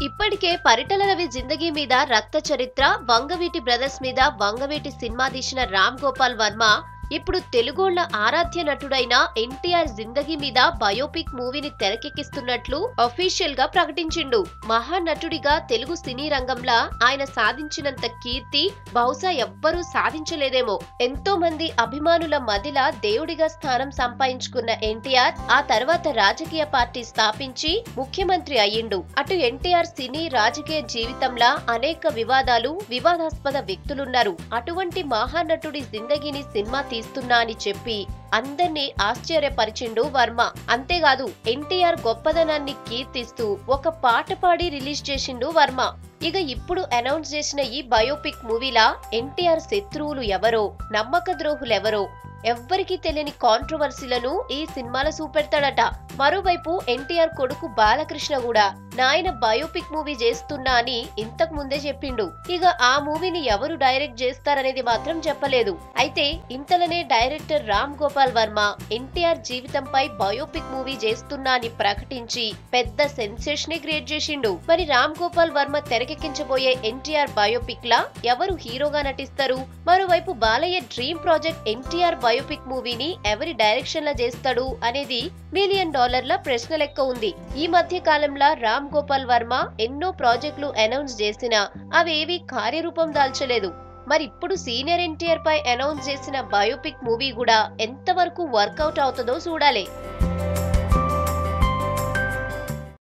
ఇప్పటికే పరిటల రవి జిందగీ మీద రక్త చరిత్ర, వంగవీటి బ్రదర్స్ మీద వంగవీటి సినిమా తీసిన రామ్ గోపాల్ వర్మ ఇప్పుడు తెలుగోళ్ల ఆరాధ్య నటుడైన ఎన్టీఆర్ జిందగీ మీద బయోపిక్ మూవీని తెరకెక్కిస్తున్నట్లు అఫీషియల్ గా ప్రకటించిండు. మహానటుడిగా తెలుగు సినీ రంగంలో ఆయన సాధించినంత కీర్తి బహుశా ఎవ్వరూ సాధించలేదేమో. ఎంతో మంది అభిమానుల మదిల దేవుడిగా స్థానం సంపాదించుకున్న ఎన్టీఆర్ ఆ తర్వాత రాజకీయ పార్టీ స్థాపించి ముఖ్యమంత్రి అయ్యిండు. అటు ఎన్టీఆర్ సినీ రాజకీయ జీవితంలో అనేక వివాదాలు, వివాదాస్పద వ్యక్తులున్నారు. అటువంటి మహానటుడి జిందగీని సినిమా తీస్తున్నా అని చెప్పి అందర్నీ ఆశ్చర్యపరిచిండు వర్మ. అంతేకాదు ఎన్టీఆర్ గొప్పదనాన్ని కీర్తిస్తూ ఒక పాట పాడి రిలీజ్ చేసిండు వర్మ. ఇక ఇప్పుడు అనౌన్స్ చేసిన ఈ బయోపిక్ మూవీలా ఎన్టీఆర్ శత్రువులు ఎవరో, నమ్మక ద్రోహులెవరో, ఎవ్వరికీ తెలియని కాంట్రవర్సీలను ఈ సినిమాలో చూపెడతాడట. మరోవైపు ఎన్టీఆర్ కొడుకు బాలకృష్ణ కూడా నాయన బయోపిక్ మూవీ చేస్తున్నా అని ఇంతకు ముందే చెప్పిండు. ఇక ఆ మూవీని ఎవరు డైరెక్ట్ చేస్తారనేది మాత్రం చెప్పలేదు. అయితే ఇంతలోనే డైరెక్టర్ రామ్ గోపాల్ వర్మ ఎన్టీఆర్ జీవితంపై బయోపిక్ మూవీ చేస్తున్నా అని ప్రకటించి పెద్ద సెన్సేషన్ క్రియేట్ చేసిండు. మరి రామ్ గోపాల్ వర్మ తెరకెక్కించబోయే ఎన్టీఆర్ బయోపిక్ లా ఎవరు హీరోగా నటిస్తారు? మరోవైపు Balayya dream project NTR biopic మూవీని ఎవరి డైరెక్షన్ లా చేస్తాడు అనేది $1 మిలియన్ ప్రశ్న లెక్క ఉంది. ఈ మధ్య కాలంలో రామ్ గోపాల్ వర్మ ఎన్నో ప్రాజెక్టులు అనౌన్స్ చేసినా అవేవి కార్యరూపం దాల్చలేదు. మరి ఇప్పుడు సీనియర్ ఎన్టీఆర్ పై అనౌన్స్ చేసిన బయోపిక్ మూవీ కూడా ఎంతవరకు వర్కౌట్ అవుతుందో చూడాలి.